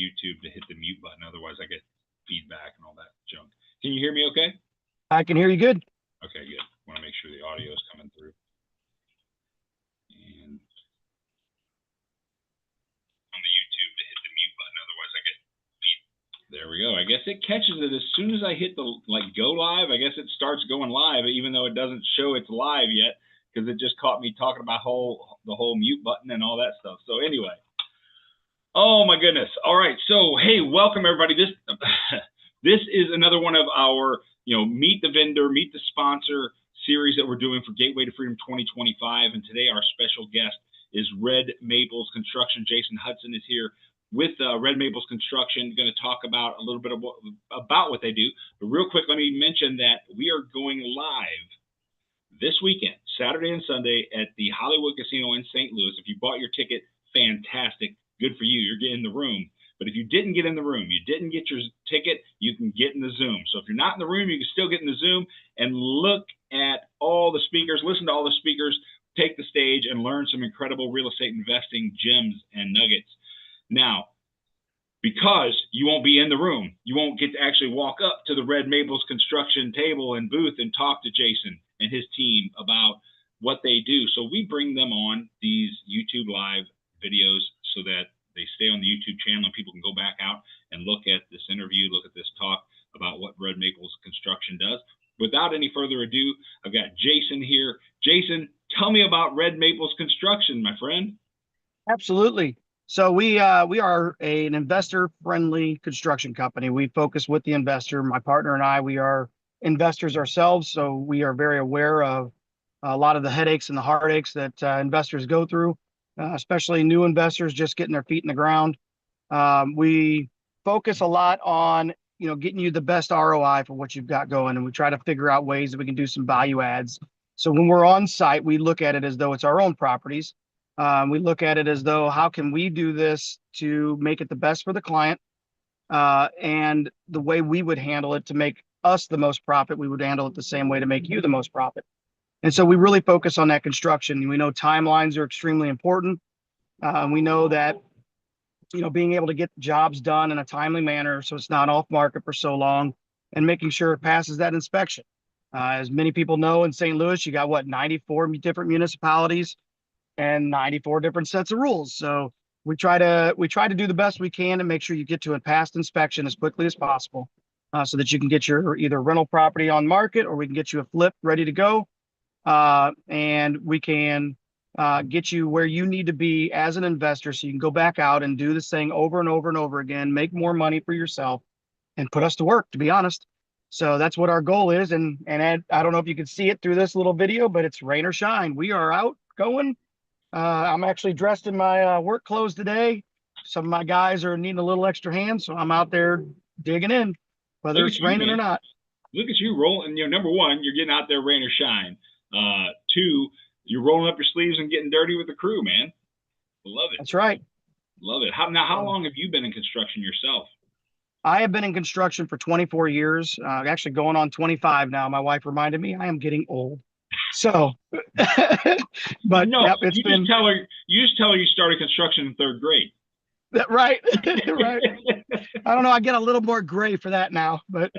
YouTube to hit the mute button. Otherwise, I get feedback and all that junk. Can you hear me okay? I can hear you good. Okay, good. Want to make sure the audio is coming through. And on the YouTube to hit the mute button. Otherwise, I get feedback. There we go. I guess it catches it as soon as I hit the go live. I guess it starts going live, even though it doesn't show it's live yet, because it just caught me talking about the whole mute button and all that stuff. So anyway, oh my goodness. All right. So hey, welcome everybody. This this is another one of our meet the vendor, meet the sponsor series that we're doing for Gateway to Freedom 2025. And today our special guest is Red Maples Construction. Jason Hudson is here with Red Maples Construction, going to talk about a little bit about what they do. But real quick, let me mention that we are going live this weekend, Saturday and Sunday, at the Hollywood Casino in St. Louis. If you bought your ticket, fantastic. Good for you. You're getting the room. But if you didn't get in the room, you didn't get your ticket, you can get in the Zoom. So if you're not in the room, you can still get in the Zoom and look at all the speakers, listen to all the speakers, take the stage, and learn some incredible real estate investing gems and nuggets. Now, because you won't be in the room, you won't get to actually walk up to the Red Maples Construction table and booth and talk to Jason and his team about what they do. So we bring them on these YouTube live videos so that they stay on the YouTube channel and people can go back out and look at this interview, look at this talk about what Red Maples Construction does. Without any further ado, I've got Jason here. Jason, tell me about Red Maples Construction, my friend. Absolutely. So we are an investor-friendly construction company. We focus with the investor. My partner and I, we are investors ourselves, so we are very aware of a lot of the headaches and the heartaches that investors go through, especially new investors just getting their feet in the ground. We focus a lot on getting you the best ROI for what you've got going, and we try to figure out ways that we can do some value adds. So when we're on site, we look at it as though it's our own properties. We look at it as though, how can we do this to make it the best for the client, and the way we would handle it to make us the most profit, we would handle it the same way to make you the most profit. And so we really focus on that construction. We know timelines are extremely important. We know that being able to get jobs done in a timely manner so it's not off market for so long, and making sure it passes that inspection. As many people know, in St. Louis, you got 94 different municipalities and 94 different sets of rules. So we try to do the best we can to make sure you get to a passed inspection as quickly as possible, so that you can get your either rental property on market, or we can get you a flip ready to go, and we can get you where you need to be as an investor, so you can go back out and do this thing over and over and over again, make more money for yourself, and put us to work, to be honest. So that's what our goal is. And Ed, I don't know if you can see it through this little video, but it's rain or shine. We are out going. I'm actually dressed in my work clothes today. Some of my guys are needing a little extra hand, so I'm out there digging in, whether it's raining or not. Look at you rolling. Number one, you're getting out there rain or shine. Two, you're rolling up your sleeves and getting dirty with the crew, man. Love it. That's right. Love it. How long have you been in construction yourself? I have been in construction for 24 years, actually going on 25 now. My wife reminded me I am getting old. So, but no, yep, you just tell her you started construction in third grade. Right. Right. I don't know. I get a little more gray for that now, but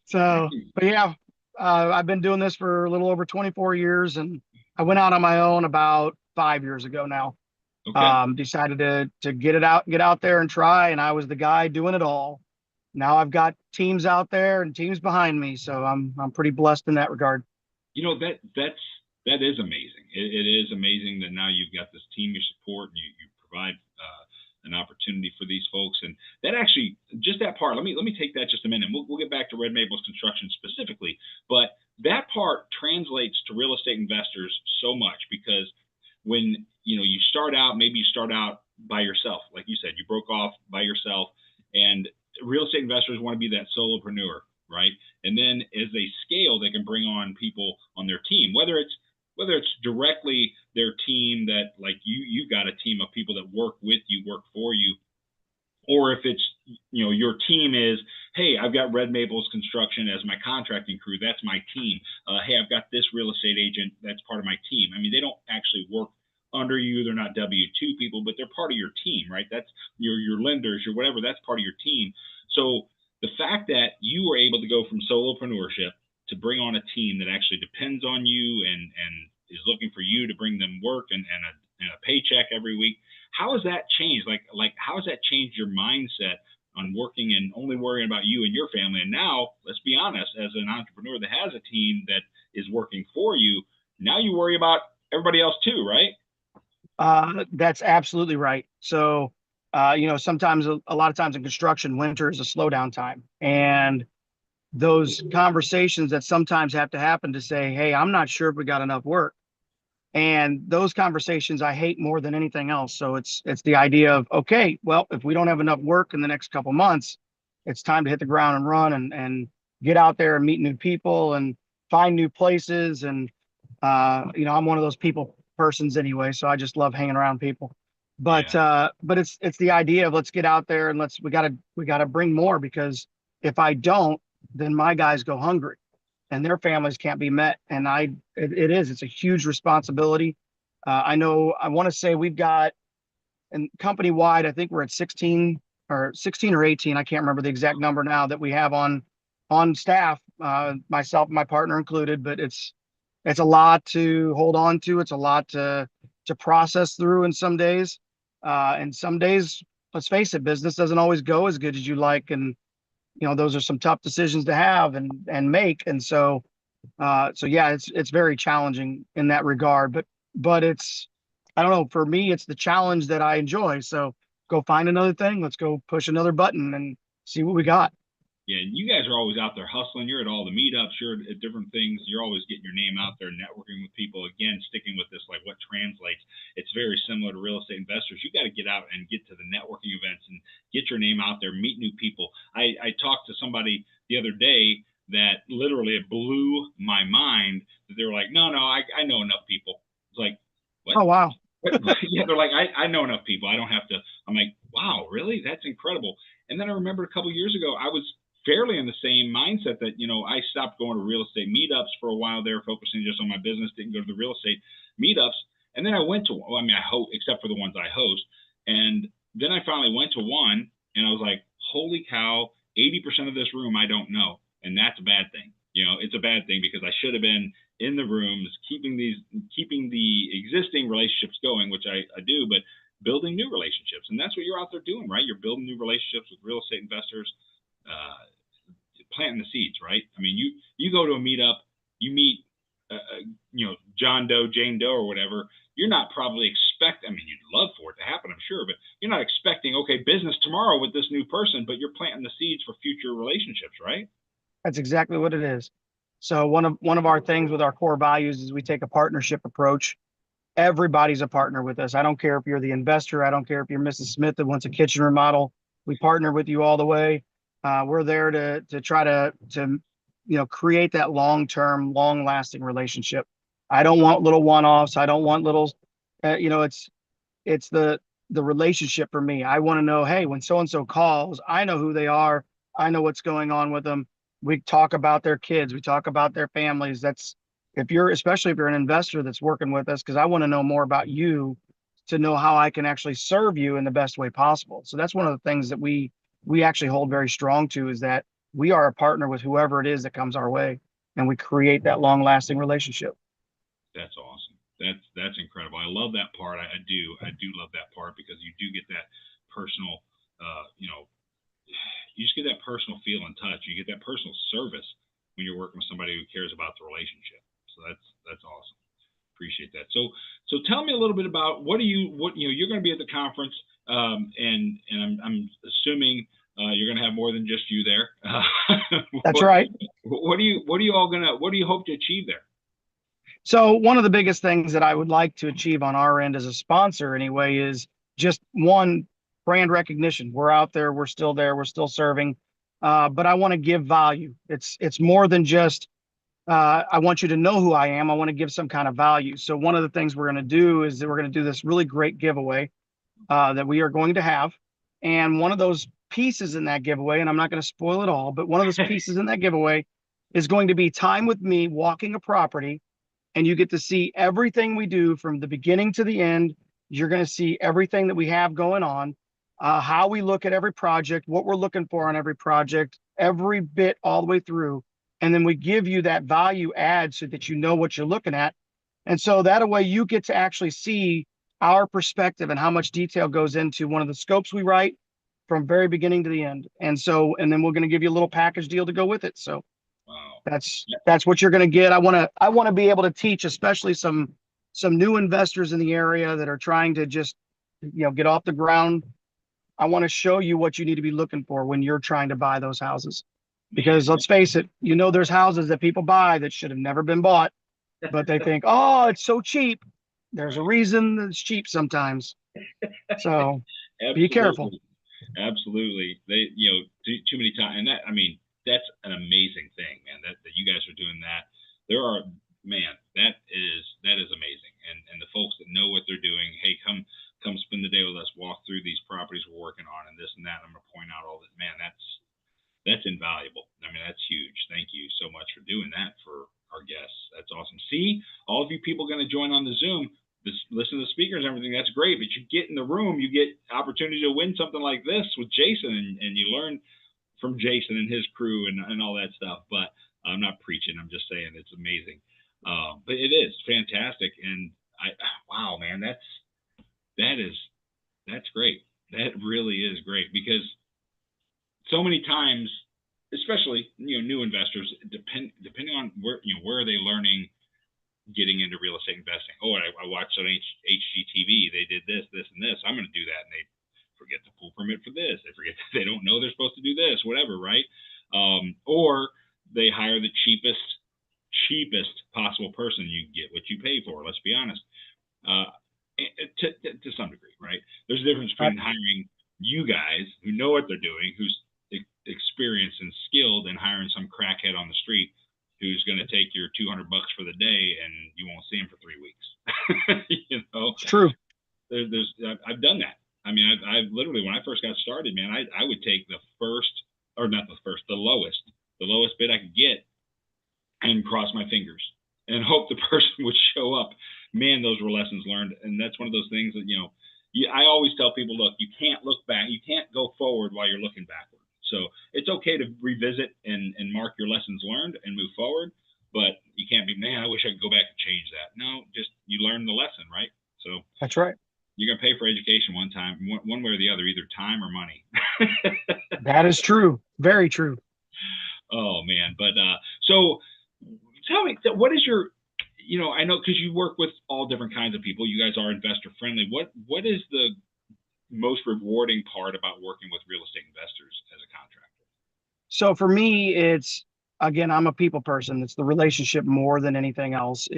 so, but yeah, I've been doing this for a little over 24 years, and I went out on my own about 5 years ago now. Okay. Decided to get out there and try, and I was the guy doing it all. Now I've got teams out there and teams behind me, so I'm pretty blessed in that regard. That is amazing. It is amazing that now you've got this team you support, and you provide an opportunity for these folks. And that actually, just that part, let me take that just a minute. We'll get back to Red Maples Construction specifically, but that part translates to real estate investors so much, because when you start out, maybe you start out by yourself, like you said, you broke off by yourself, and real estate investors want to be that solopreneur, right? And then as they scale, they can bring on people on their team, whether it's directly their team, that like you've got a team of people that work with you, work for you, or if it's your team is, hey, I've got Red Maples Construction as my contracting crew, that's my team. Hey, I've got this real estate agent, that's part of my team. I mean, they don't actually work under you. They're not W-2 people, but they're part of your team, right? That's your lenders, your whatever. That's part of your team. So the fact that you were able to go from solopreneurship to bring on a team that actually depends on you and is looking for you to bring them work and a paycheck every week. How has that changed? Like how has that changed your mindset on working and only worrying about you and your family? And now, let's be honest, as an entrepreneur that has a team that is working for you, now you worry about everybody else too, right? That's absolutely right. So, sometimes a lot of times in construction, winter is a slowdown time. And those conversations that sometimes have to happen to say, hey, I'm not sure if we got enough work. And those conversations I hate more than anything else. So it's the idea of, okay, well, if we don't have enough work in the next couple months, it's time to hit the ground and run and get out there and meet new people and find new places. And I'm one of those people persons anyway, so I just love hanging around people. But Yeah. but it's the idea of let's get out there and we gotta bring more, because if I don't, then my guys go hungry and their families can't be met. And it's a huge responsibility. I know I want to say we've got, and company wide, I think we're at 16 or 18. I can't remember the exact number now that we have on staff, myself and my partner included, but it's a lot to hold on to. It's a lot to process through in some days. And some days, let's face it, business doesn't always go as good as you like. And those are some tough decisions to have and make. And so yeah, it's very challenging in that regard. But it's, I don't know, for me, it's the challenge that I enjoy. So go find another thing. Let's go push another button and see what we got. Yeah, you guys are always out there hustling. You're at all the meetups. You're at different things. You're always getting your name out there, networking with people. Again, sticking with this, like what translates. It's very similar to real estate investors. You got to get out and get to the networking events and get your name out there, meet new people. I talked to somebody the other day that literally it blew my mind. That they were like, no, I know enough people. It's like, what? Oh, wow. Yeah, they're like, I know enough people. I don't have to. I'm like, wow, really? That's incredible. And then I remember a couple of years ago, I was fairly in the same mindset that, I stopped going to real estate meetups for a while there, focusing just on my business, didn't go to the real estate meetups. And then I went to, I host, except for the ones I host. And then I finally went to one and I was like, holy cow, 80% of this room I don't know. And that's a bad thing. It's a bad thing because I should have been in the rooms, keeping the existing relationships going, which I do, but building new relationships. And that's what you're out there doing, right? You're building new relationships with real estate investors, planting the seeds, right? I mean, you go to a meetup, you meet, John Doe, Jane Doe, or whatever. You're not probably I mean, you'd love for it to happen, I'm sure, but you're not expecting, okay, business tomorrow with this new person, but you're planting the seeds for future relationships, right? That's exactly what it is. So one of our things with our core values is we take a partnership approach. Everybody's a partner with us. I don't care if you're the investor. I don't care if you're Mrs. Smith that wants a kitchen remodel. We partner with you all the way. We're there to try to create that long-term, long-lasting relationship. I don't want little one-offs. I don't want little, it's the relationship for me. I want to know, hey, when so-and-so calls, I know who they are. I know what's going on with them. We talk about their kids. We talk about their families. Especially if you're an investor that's working with us, because I want to know more about you to know how I can actually serve you in the best way possible. So that's one of the things that we actually hold very strong to, is that we are a partner with whoever it is that comes our way, and we create that long lasting relationship. That's awesome. That's incredible. I love that part. I do love that part because you do get that personal, you just get that personal feel and touch. You get that personal service when you're working with somebody who cares about the relationship. So that's awesome. Appreciate that. So tell me a little bit about you're going to be at the conference, and I'm assuming you're going to have more than just you there. That's right. What do you hope to achieve there? So one of the biggest things that I would like to achieve on our end as a sponsor anyway is just one, brand recognition. We're out there, we're still there, we're still serving, but I want to give value. It's more than just I want you to know who I am. I want to give some kind of value. So one of the things we're going to do is that we're going to do this really great giveaway that we are going to have. And one of those pieces in that giveaway, and I'm not going to spoil it all, but one of those pieces in that giveaway is going to be time with me walking a property and you get to see everything we do from the beginning to the end. You're going to see everything that we have going on, how we look at every project, what we're looking for on every project, every bit all the way through. And then we give you that value add so that you know what you're looking at. And so that way you get to actually see our perspective and how much detail goes into one of the scopes we write from very beginning to the end. And so, and then we're going to give you a little package deal to go with it. So Wow. that's what you're going to get. I want to be able to teach, especially some new investors in the area that are trying to just, get off the ground. I want to show you what you need to be looking for when you're trying to buy those houses. Because let's face it, there's houses that people buy that should have never been bought, but they think, oh, it's so cheap. There's a reason that it's cheap sometimes. So be careful. Absolutely. They, too many times, and that, I mean, that's an amazing thing, man, that you guys are doing that. There are, man, that is amazing. And the folks that know what they're doing, hey, come spend the day with us, walk through these properties we're working on and this and that. I'm going to point out all that, man, that's invaluable. I mean, that's huge. Thank you so much for doing that for our guests. That's awesome. See, all of you people going to join on the Zoom, listen to the speakers and everything. That's great. But you get in the room, you get opportunity to win something like this with Jason, and you learn from Jason and his crew and all that stuff. But I'm not preaching. I'm just saying it's amazing. But it is fantastic. And wow, man, that's great. That really is great, because so many times, especially new investors, depending on where are they learning, getting into real estate investing. Oh, I watched on HGTV, they did this, and this. I'm going to do that, and they forget the pool permit for this. They forget they don't know they're supposed to do this, whatever, right? Or they hire the cheapest possible person. You get what you pay for. Let's be honest. To some degree, right? There's a difference between hiring you guys who know what they're doing, who's experienced and skilled, and hiring some crackhead on the street who's going to take your $200 for the day and you won't see him for 3 weeks. It's true. I've done that. I mean, I've literally, when I first got started, man, I would take the lowest bid I could get and cross my fingers and hope the person would show up. Man, those were lessons learned. And that's one of those things that, I always tell people, look, you can't look back. You can't go forward while you're looking backward. So it's okay to revisit and mark your lessons learned and move forward, but you can't be, man, I wish I could go back and change that. No, just you learn the lesson, right? So that's right. You're going to pay for education one time, one way or the other, either time or money. That is true. Very true. Oh, man. But so tell me, what is your, I know, because you work with all different kinds of people. You guys are investor friendly. What is the most rewarding part about working with real estate investors as a contractor? So for me, it's, again, I'm a people person. It's the relationship more than anything else.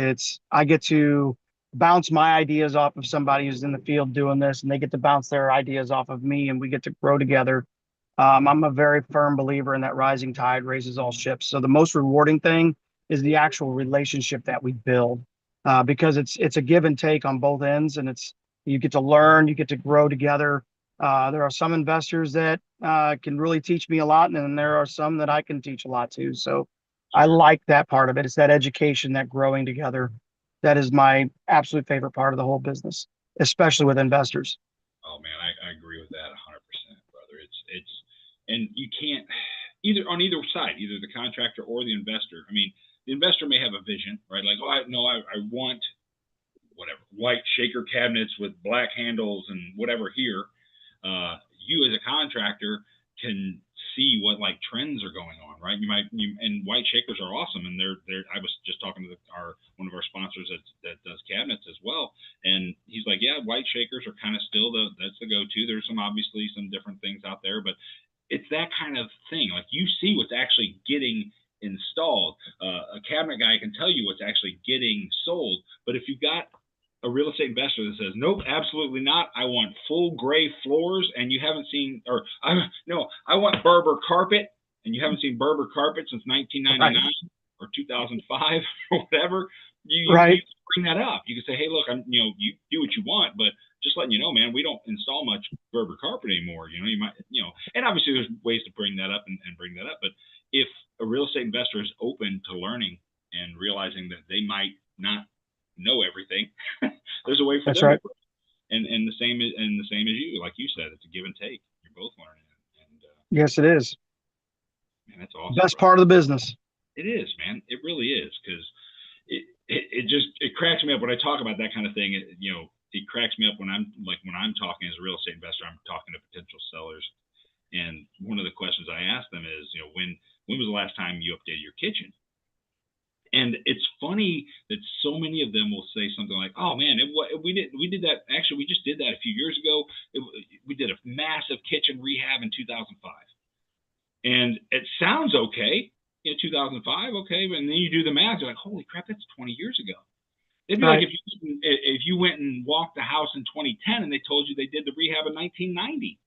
I get to bounce my ideas off of somebody who's in the field doing this, and they get to bounce their ideas off of me, and we get to grow together. I'm a very firm believer in that rising tide raises all ships. So the most rewarding thing is the actual relationship that we build, because it's a give and take on both ends, and you get to learn, you get to grow together. There are some investors that can really teach me a lot, and then there are some that I can teach a lot too. So I like that part of it. It's that education, that growing together. That is my absolute favorite part of the whole business, especially with investors. Oh man, I agree with that 100%, brother. And you can't on either side, either the contractor or the investor. I mean, the investor may have a vision, right? Like, I want whatever, white shaker cabinets with black handles and whatever here. You as a contractor can see what like trends are going on, right? And white shakers are awesome. And I was just talking to one of our sponsors that does cabinets as well. And he's like, yeah, white shakers are kind of still that's the go-to. There's obviously some different things out there, but it's that kind of thing. Like, you see what's actually getting installed. A cabinet guy can tell you what's actually getting sold. But if you've got a real estate investor that says, nope, absolutely not, I want full gray floors, and you haven't seen, I want Berber carpet, and you haven't seen Berber carpet since 1999 or 2005 or whatever, you bring that up. You can say, hey, look, you do what you want, but just letting you know, man, we don't install much Berber carpet anymore. You might, and obviously there's ways to bring that up and bring that up. But if a real estate investor is open to learning and realizing that they might not know everything. There's a way for That's them right. to grow. And the same as you, like you said, it's a give and take. You're both learning, and Yes, it is. man, that's awesome, Best brother. part of the business. It is, man. It really is, because it cracks me up when I talk about that kind of thing. It cracks me up when I'm talking as a real estate investor. I'm talking to potential sellers, and one of the questions I ask them is, when was the last time you updated your kitchen? And it's funny that so many of them will say something like, "Oh man, we did that. Actually, we just did that a few years ago. We did a massive kitchen rehab in 2005." And it sounds okay in 2005, okay, but then you do the math, you're like, holy crap, that's 20 years ago. It'd be Right. like if you went and walked the house in 2010 and they told you they did the rehab in 1990.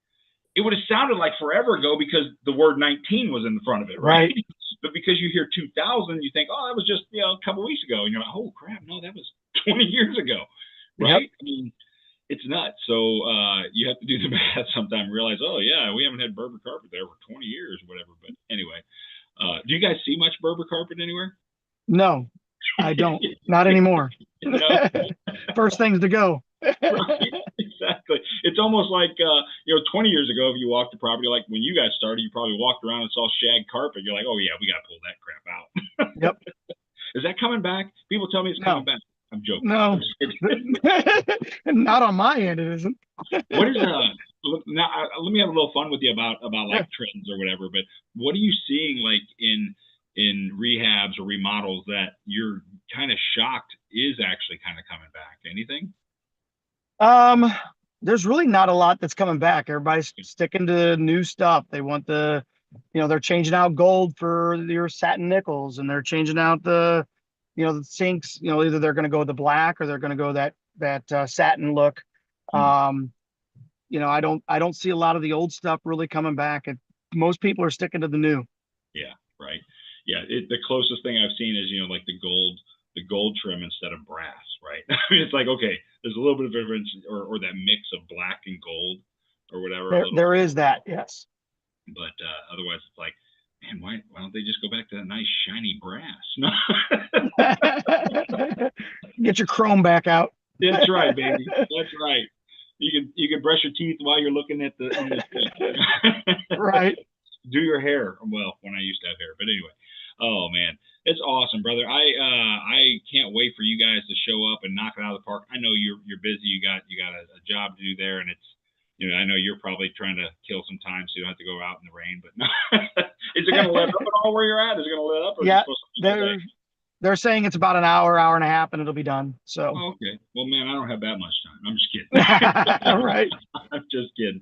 It would have sounded like forever ago because the word 19 was in the front of it, right? But because you hear 2000, you think, oh, that was just a couple weeks ago, and you're like, oh crap, no, that was 20 years ago, right? Yep. I mean, it's nuts. So you have to do the math sometime and realize, oh yeah, we haven't had Berber carpet there for 20 years or whatever. But anyway, do you guys see much Berber carpet anywhere? No, I don't. Not anymore. No. First things to go. Right, exactly. It's almost like 20 years ago, if you walked the property, like when you guys started, you probably walked around and saw shag carpet. You're like, oh yeah, we got to pull that crap out. Yep. Is that coming back? People tell me it's coming back. I'm joking. No, not on my end. It isn't. What is now? Let me have a little fun with you about like trends or whatever. But what are you seeing like in rehabs or remodels that you're kind of shocked is actually kind of coming back? Anything? There's really not a lot that's coming back. Everybody's sticking to new stuff. They want they're changing out gold for your satin nickels, and they're changing out the sinks. Either they're going to go the black or they're going to go that satin look. I don't see a lot of the old stuff really coming back. Most people are sticking to the new. Yeah, right. Yeah, the closest thing I've seen is like the gold trim instead of brass, right? I mean, it's like, okay, there's a little bit of difference, or that mix of black and gold or whatever. There is that, yes. But otherwise, it's like, man, why don't they just go back to that nice shiny brass? Get your chrome back out. That's right, baby. That's right. You can brush your teeth while you're looking at the right. Do your hair. Well, when I used to have hair, but anyway. Oh man, it's awesome, brother. I can't wait for you guys to show up and knock it out of the park. I know you're busy. You got a job to do there, and it's I know you're probably trying to kill some time so you don't have to go out in the rain. But no, is it going to let up at all where you're at? Is it going to let up? Or yeah, they're saying it's about an hour and a half, and it'll be done. So okay, well, man, I don't have that much time. I'm just kidding. All right, I'm just kidding.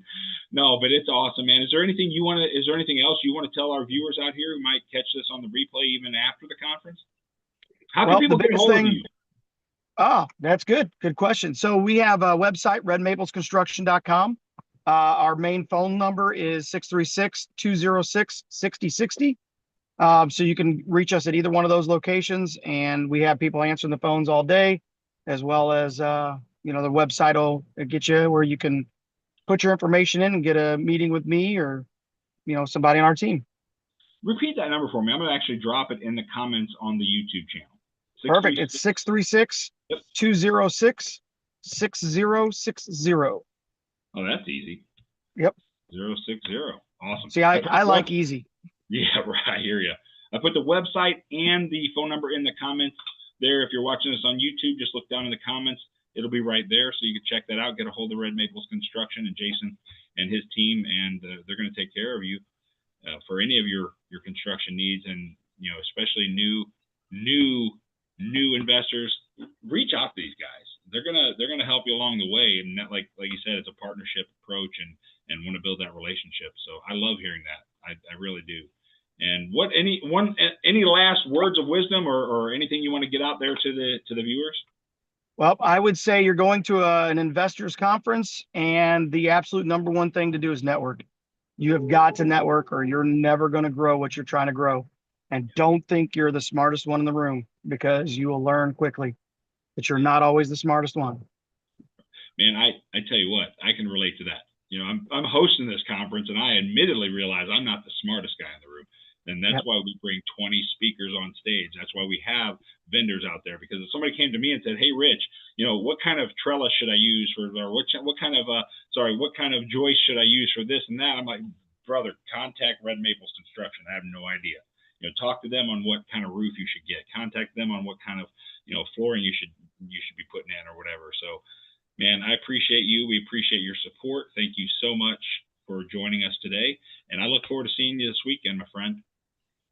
No, but it's awesome, man. Is there anything else you want to tell our viewers out here who might catch this on the replay even after the conference? How can people get hold of you? Oh, that's good. Good question. So we have a website, redmaplesconstruction.com. Our main phone number is 636-206-6060. So you can reach us at either one of those locations, and we have people answering the phones all day, as well as, the website will get you where you can put your information in and get a meeting with me or, somebody on our team. Repeat that number for me. I'm going to actually drop it in the comments on the YouTube channel. Perfect. It's 636-206-6060. Oh, that's easy. Yep. 060. Awesome. See, I like easy. Yeah, right. I hear you. I put the website and the phone number in the comments there. If you're watching this on YouTube, just look down in the comments. It'll be right there, so you can check that out. Get a hold of Red Maples Construction and Jason and his team, and they're going to take care of you for any of your construction needs, and especially new investors. Reach out to these guys. They're gonna help you along the way, and that, like you said, it's a partnership approach, and want to build that relationship. So I love hearing that. I really do. And any last words of wisdom or anything you want to get out there to the viewers? Well, I would say you're going to an investors conference, and the absolute number one thing to do is network. You have got to network, or you're never going to grow what you're trying to grow. And don't think you're the smartest one in the room, because you will learn quickly that you're not always the smartest one. Man, I tell you what, I can relate to that. I'm hosting this conference, and I admittedly realize I'm not the smartest guy in the room. And that's why we bring 20 speakers on stage. That's why we have vendors out there, because if somebody came to me and said, "Hey, Rich, what kind of trellis should I use for, or what kind of joist should I use for this and that?" I'm like, brother, contact Red Maples Construction. I have no idea. Talk to them on what kind of roof you should get. Contact them on what kind of flooring you should be putting in or whatever. So, man, I appreciate you. We appreciate your support. Thank you so much for joining us today, and I look forward to seeing you this weekend, my friend.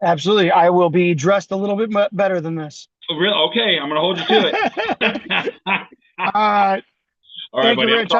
Absolutely. I will be dressed a little bit better than this. Oh, really? Okay, I'm going to hold you to it. All right. All right, Thank you, buddy. Rich.